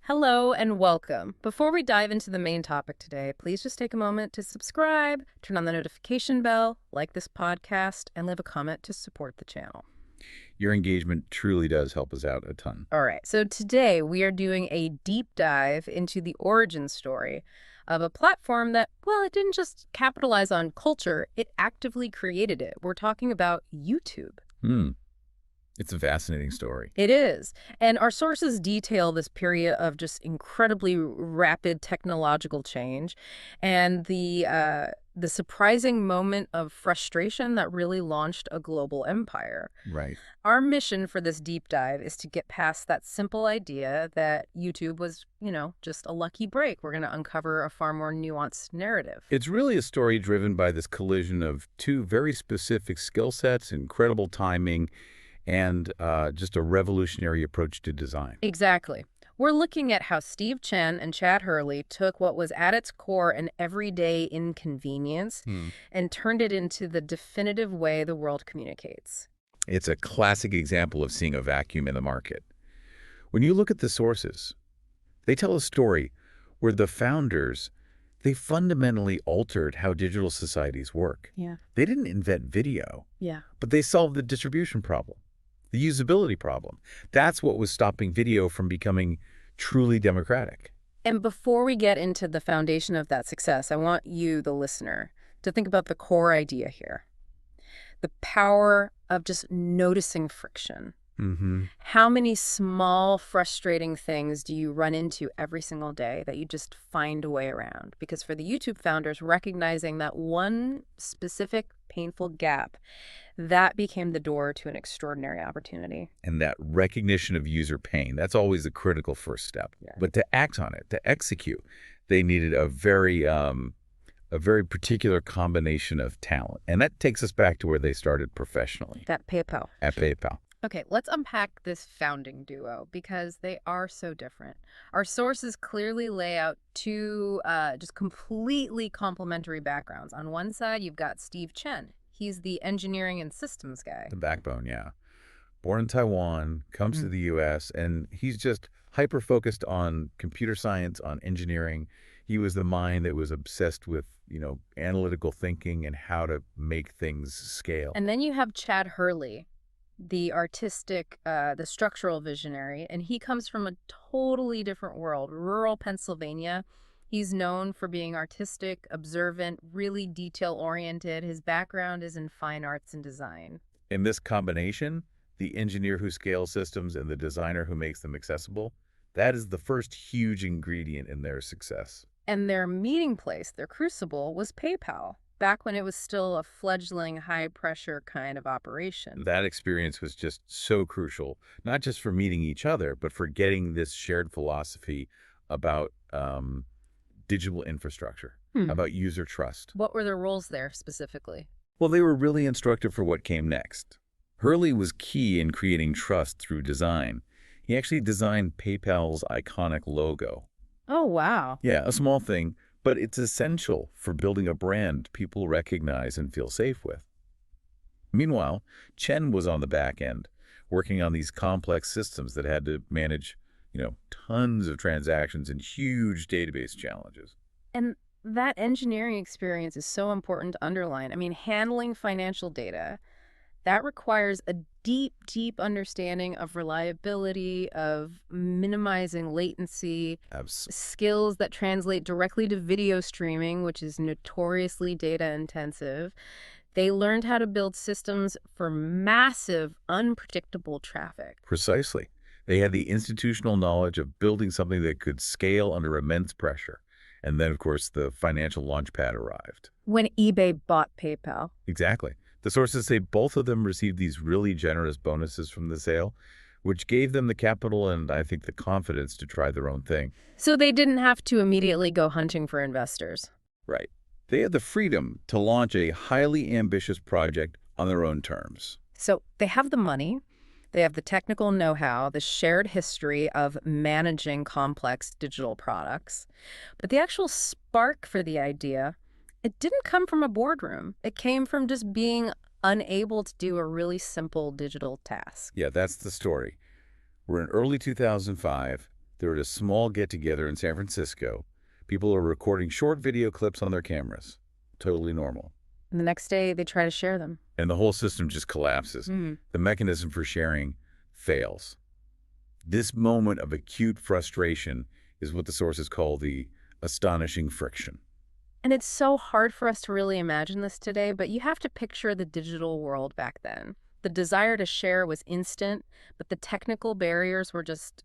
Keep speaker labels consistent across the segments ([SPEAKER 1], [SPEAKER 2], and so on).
[SPEAKER 1] Hello and welcome. Before we dive into the main topic today, please just take a moment to subscribe, turn on the notification bell, like this podcast, and leave a comment to support the channel.
[SPEAKER 2] Your engagement truly does help us out a ton.
[SPEAKER 1] All right, so today we are doing a deep dive into the origin story of a platform that, well, it didn't just capitalize on culture, it actively created it. We're talking about YouTube.
[SPEAKER 2] Hmm. It's a fascinating story.
[SPEAKER 1] It is. And our sources detail this period of just incredibly rapid technological change and the surprising moment of frustration that really launched a global empire.
[SPEAKER 2] Right.
[SPEAKER 1] Our mission for this deep dive is to get past that simple idea that YouTube was, just a lucky break. We're going to uncover a far more nuanced narrative.
[SPEAKER 2] It's really a story driven by this collision of two very specific skill sets, incredible timing, and just a revolutionary approach to design.
[SPEAKER 1] Exactly. We're looking at how Steve Chen and Chad Hurley took what was at its core an everyday inconvenience
[SPEAKER 2] Hmm.
[SPEAKER 1] and turned it into the definitive way the world communicates.
[SPEAKER 2] It's a classic example of seeing a vacuum in the market. When you look at the sources, they tell a story where the founders, they fundamentally altered how digital societies work.
[SPEAKER 1] Yeah.
[SPEAKER 2] They didn't invent video,
[SPEAKER 1] Yeah.
[SPEAKER 2] but they solved the distribution problem, the usability problem. That's what was stopping video from becoming truly democratic.
[SPEAKER 1] And before we get into the foundation of that success, I want you, the listener, to think about the core idea here. The power of just noticing friction.
[SPEAKER 2] Mm-hmm.
[SPEAKER 1] How many small, frustrating things do you run into every single day that you just find a way around? Because for the YouTube founders, recognizing that one specific painful gap, that became the door to an extraordinary opportunity.
[SPEAKER 2] And that recognition of user pain, that's always the critical first step.
[SPEAKER 1] Yeah.
[SPEAKER 2] But to act on it, to execute, they needed a very particular combination of talent. And that takes us back to where they started professionally,
[SPEAKER 1] That PayPal.
[SPEAKER 2] at PayPal.
[SPEAKER 1] Okay, let's unpack this founding duo because they are so different. Our sources clearly lay out two just completely complementary backgrounds. On one side, you've got Steve Chen. He's the engineering and systems guy.
[SPEAKER 2] The backbone, yeah. Born in Taiwan, comes to the U.S., and he's just hyper-focused on computer science, on engineering. He was the mind that was obsessed with, analytical thinking and how to make things scale.
[SPEAKER 1] And then you have Chad Hurley, the artistic, the structural visionary, and he comes from a totally different world, rural Pennsylvania. He's known for being artistic, observant, really detail-oriented. His background is in fine arts and design.
[SPEAKER 2] In this combination, the engineer who scales systems and the designer who makes them accessible, that is the first huge ingredient in their success.
[SPEAKER 1] And their meeting place, their crucible, was PayPal, back when it was still a fledgling, high-pressure kind of operation.
[SPEAKER 2] That experience was just so crucial, not just for meeting each other, but for getting this shared philosophy about digital infrastructure, about user trust.
[SPEAKER 1] What were their roles there specifically?
[SPEAKER 2] Well, they were really instructive for what came next. Hurley was key in creating trust through design. He actually designed PayPal's iconic logo.
[SPEAKER 1] Oh, wow.
[SPEAKER 2] Yeah, a small thing, but it's essential for building a brand people recognize and feel safe with. Meanwhile, Chen was on the back end, working on these complex systems that had to manage, tons of transactions and huge database challenges.
[SPEAKER 1] And that engineering experience is so important to underline. I mean, handling financial data, that requires a deep, deep understanding of reliability, of minimizing latency, skills that translate directly to video streaming, which is notoriously data intensive. They learned how to build systems for massive, unpredictable traffic.
[SPEAKER 2] Precisely. They had the institutional knowledge of building something that could scale under immense pressure. And then, of course, the financial launchpad arrived.
[SPEAKER 1] When eBay bought PayPal.
[SPEAKER 2] Exactly. The sources say both of them received these really generous bonuses from the sale, which gave them the capital and, I think, the confidence to try their own thing.
[SPEAKER 1] So they didn't have to immediately go hunting for investors.
[SPEAKER 2] Right. They had the freedom to launch a highly ambitious project on their own terms.
[SPEAKER 1] So they have the money. They have the technical know-how, the shared history of managing complex digital products. But the actual spark for the idea, it didn't come from a boardroom. It came from just being unable to do a really simple digital task.
[SPEAKER 2] Yeah, that's the story. We're in early 2005. They're at a small get-together in San Francisco. People are recording short video clips on their cameras. Totally normal.
[SPEAKER 1] And the next day, they try to share them.
[SPEAKER 2] And the whole system just collapses. The mechanism for sharing fails. This moment of acute frustration is what the sources call the astonishing friction.
[SPEAKER 1] And it's so hard for us to really imagine this today, but you have to picture the digital world back then. The desire to share was instant, but the technical barriers were just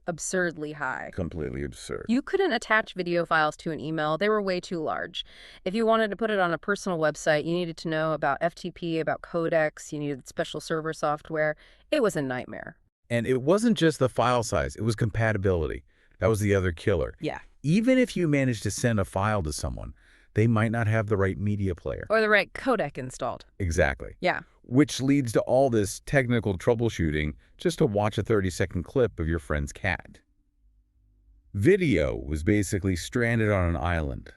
[SPEAKER 1] absurdly high.
[SPEAKER 2] Completely absurd.
[SPEAKER 1] You couldn't attach video files to an email. They were way too large. If you wanted to put it on a personal website, you needed to know about FTP, about codecs, you needed special server software. It was a nightmare.
[SPEAKER 2] And it wasn't just the file size, it was compatibility. That was the other killer.
[SPEAKER 1] Yeah.
[SPEAKER 2] Even if you managed to send a file to someone, they might not have the right media player.
[SPEAKER 1] Or the right codec installed.
[SPEAKER 2] Exactly.
[SPEAKER 1] Yeah.
[SPEAKER 2] Which leads to all this technical troubleshooting just to watch a 30-second clip of your friend's cat. Video was basically stranded on an island.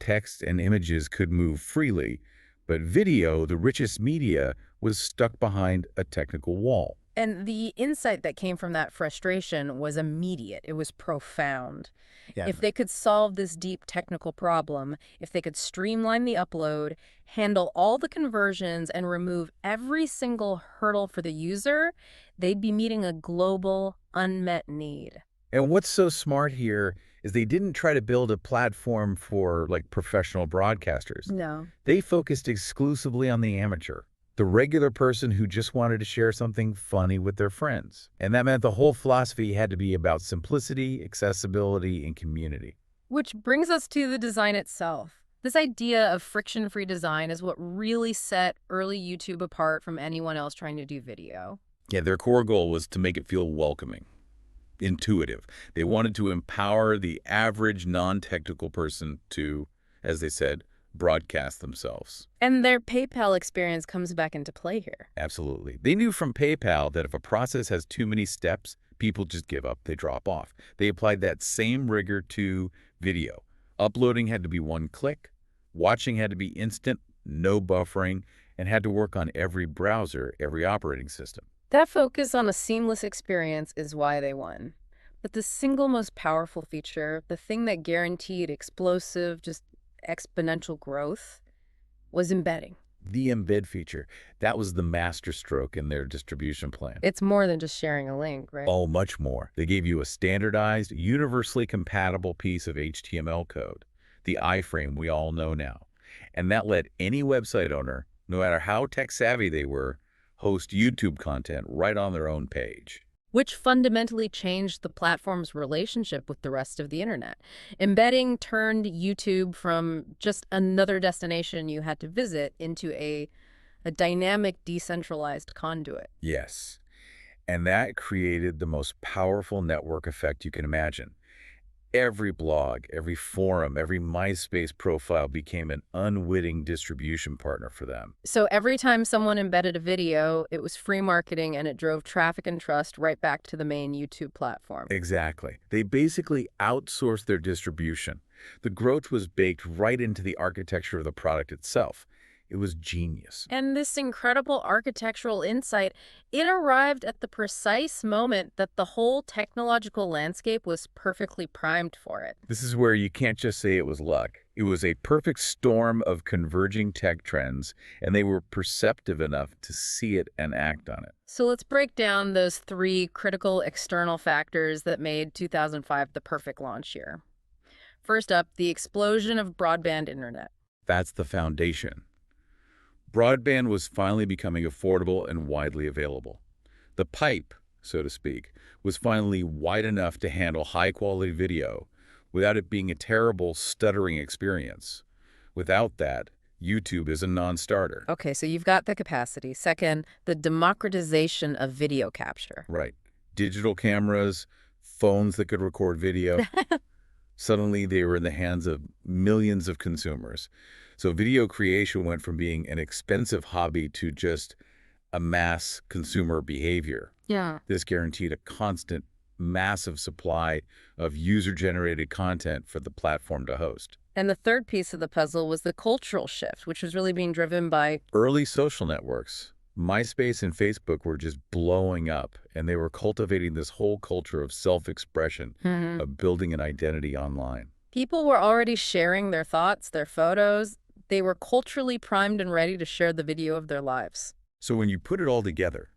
[SPEAKER 2] Text and images could move freely, but video, the richest media, was stuck behind a technical wall.
[SPEAKER 1] And the insight that came from that frustration was immediate. It was profound.
[SPEAKER 2] Yeah.
[SPEAKER 1] If they could solve this deep technical problem, if they could streamline the upload, handle all the conversions, and remove every single hurdle for the user, they'd be meeting a global, unmet need.
[SPEAKER 2] And what's so smart here is they didn't try to build a platform for, like, professional broadcasters.
[SPEAKER 1] No.
[SPEAKER 2] They focused exclusively on the amateur, the regular person who just wanted to share something funny with their friends. And that meant the whole philosophy had to be about simplicity, accessibility, and community.
[SPEAKER 1] Which brings us to the design itself. This idea of friction-free design is what really set early YouTube apart from anyone else trying to do video.
[SPEAKER 2] Yeah, their core goal was to make it feel welcoming, intuitive. They wanted to empower the average non-technical person to, as they said, broadcast themselves.
[SPEAKER 1] And their PayPal experience comes back into play here.
[SPEAKER 2] Absolutely. They knew from PayPal that if a process has too many steps, people just give up, they drop off. They applied that same rigor to video. Uploading had to be one click, watching had to be instant, no buffering, and had to work on every browser, every operating system.
[SPEAKER 1] That focus on a seamless experience is why they won. But the single most powerful feature, the thing that guaranteed explosive, just exponential growth, was embedding.
[SPEAKER 2] The embed feature, that was the masterstroke in their distribution plan.
[SPEAKER 1] It's more than just sharing a link, right?
[SPEAKER 2] Oh, much more. They gave you a standardized, universally compatible piece of HTML code, the iframe we all know now. And that let any website owner, no matter how tech-savvy they were, host YouTube content right on their own page.
[SPEAKER 1] Which fundamentally changed the platform's relationship with the rest of the internet. Embedding turned YouTube from just another destination you had to visit into a dynamic, decentralized conduit.
[SPEAKER 2] Yes. And that created the most powerful network effect you can imagine. Every blog, every forum, every MySpace profile became an unwitting distribution partner for them.
[SPEAKER 1] So every time someone embedded a video, it was free marketing and it drove traffic and trust right back to the main YouTube platform.
[SPEAKER 2] Exactly. They basically outsourced their distribution. The growth was baked right into the architecture of the product itself. It was genius.
[SPEAKER 1] And this incredible architectural insight, it arrived at the precise moment that the whole technological landscape was perfectly primed for it.
[SPEAKER 2] This is where you can't just say it was luck. It was a perfect storm of converging tech trends, and they were perceptive enough to see it and act on it.
[SPEAKER 1] So let's break down those three critical external factors that made 2005 the perfect launch year. First up, the explosion of broadband internet.
[SPEAKER 2] That's the foundation. Broadband was finally becoming affordable and widely available. The pipe, so to speak, was finally wide enough to handle high-quality video without it being a terrible, stuttering experience. Without that, YouTube is a non-starter.
[SPEAKER 1] Okay, so you've got the capacity. Second, the democratization of video capture.
[SPEAKER 2] Right. Digital cameras, phones that could record video. Suddenly, they were in the hands of millions of consumers. So video creation went from being an expensive hobby to just a mass consumer behavior.
[SPEAKER 1] Yeah.
[SPEAKER 2] This guaranteed a constant, massive supply of user-generated content for the platform to host.
[SPEAKER 1] And the third piece of the puzzle was the cultural shift, which was really being driven by
[SPEAKER 2] Early social networks, MySpace and Facebook were just blowing up, and they were cultivating this whole culture of self-expression,
[SPEAKER 1] Hmm.
[SPEAKER 2] of building an identity online.
[SPEAKER 1] People were already sharing their thoughts, their photos. They were culturally primed and ready to share the video of their lives.
[SPEAKER 2] So when you put it all together,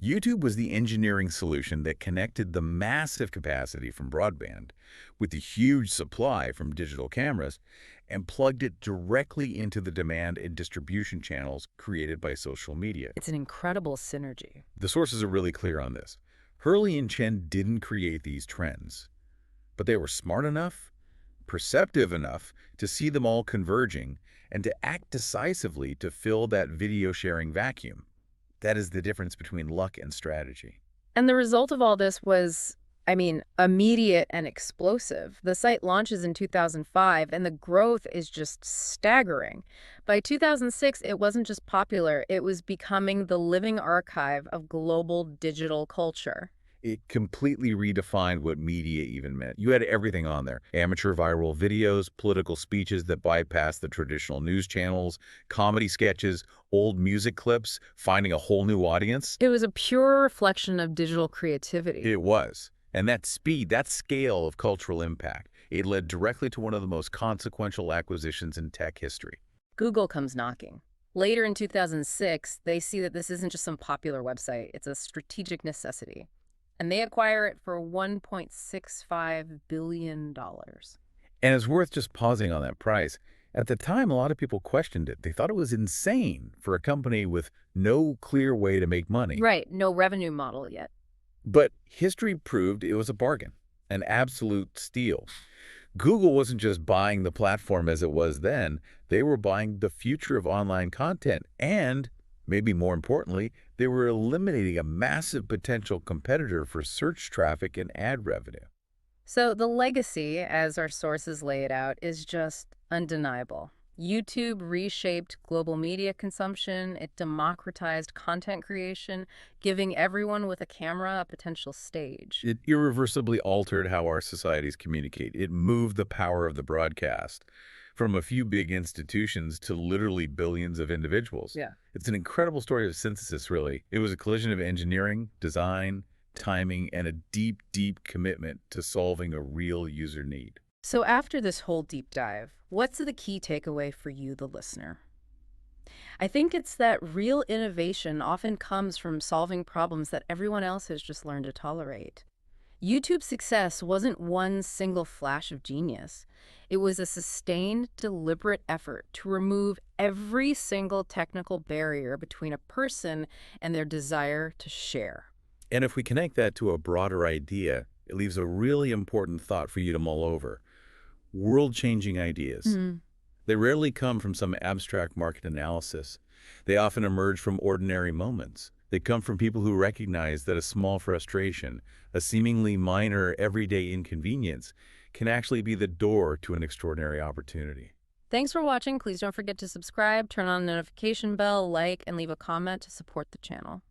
[SPEAKER 2] YouTube was the engineering solution that connected the massive capacity from broadband with the huge supply from digital cameras and plugged it directly into the demand and distribution channels created by social media.
[SPEAKER 1] It's an incredible synergy.
[SPEAKER 2] The sources are really clear on this. Hurley and Chen didn't create these trends, but they were smart enough, perceptive enough to see them all converging and to act decisively to fill that video sharing vacuum. That is the difference between luck and strategy.
[SPEAKER 1] And the result of all this was, immediate and explosive. The site launches in 2005, and the growth is just staggering. By 2006, it wasn't just popular, it was becoming the living archive of global digital culture.
[SPEAKER 2] It completely redefined what media even meant. You had everything on there. Amateur viral videos, political speeches that bypassed the traditional news channels, comedy sketches, old music clips, finding a whole new audience.
[SPEAKER 1] It was a pure reflection of digital creativity.
[SPEAKER 2] It was. And that speed, that scale of cultural impact, it led directly to one of the most consequential acquisitions in tech history.
[SPEAKER 1] Google comes knocking. Later in 2006, they see that this isn't just some popular website, it's a strategic necessity. And they acquire it for $1.65 billion.
[SPEAKER 2] And it's worth just pausing on that price. At the time, a lot of people questioned it. They thought it was insane for a company with no clear way to make money.
[SPEAKER 1] Right, no revenue model yet.
[SPEAKER 2] But history proved it was a bargain, an absolute steal. Google wasn't just buying the platform as it was then, they were buying the future of online content and, maybe more importantly, they were eliminating a massive potential competitor for search traffic and ad revenue.
[SPEAKER 1] So the legacy, as our sources lay it out, is just undeniable. YouTube reshaped global media consumption. It democratized content creation, giving everyone with a camera a potential stage.
[SPEAKER 2] It irreversibly altered how our societies communicate. It moved the power of the broadcast from a few big institutions to literally billions of individuals.
[SPEAKER 1] Yeah.
[SPEAKER 2] It's an incredible story of synthesis, really. It was a collision of engineering, design, timing, and a deep, deep commitment to solving a real user need.
[SPEAKER 1] So after this whole deep dive, what's the key takeaway for you, the listener? I think it's that real innovation often comes from solving problems that everyone else has just learned to tolerate. YouTube's success wasn't one single flash of genius. It was a sustained, deliberate effort to remove every single technical barrier between a person and their desire to share.
[SPEAKER 2] And if we connect that to a broader idea, it leaves a really important thought for you to mull over. World-changing ideas. They rarely come from some abstract market analysis. They often emerge from ordinary moments. They come from people who recognize that a small frustration, a seemingly minor everyday inconvenience, can actually be the door to an extraordinary opportunity.
[SPEAKER 1] Thanks for watching. Please don't forget to subscribe, turn on the notification bell, like, and leave a comment to support the channel.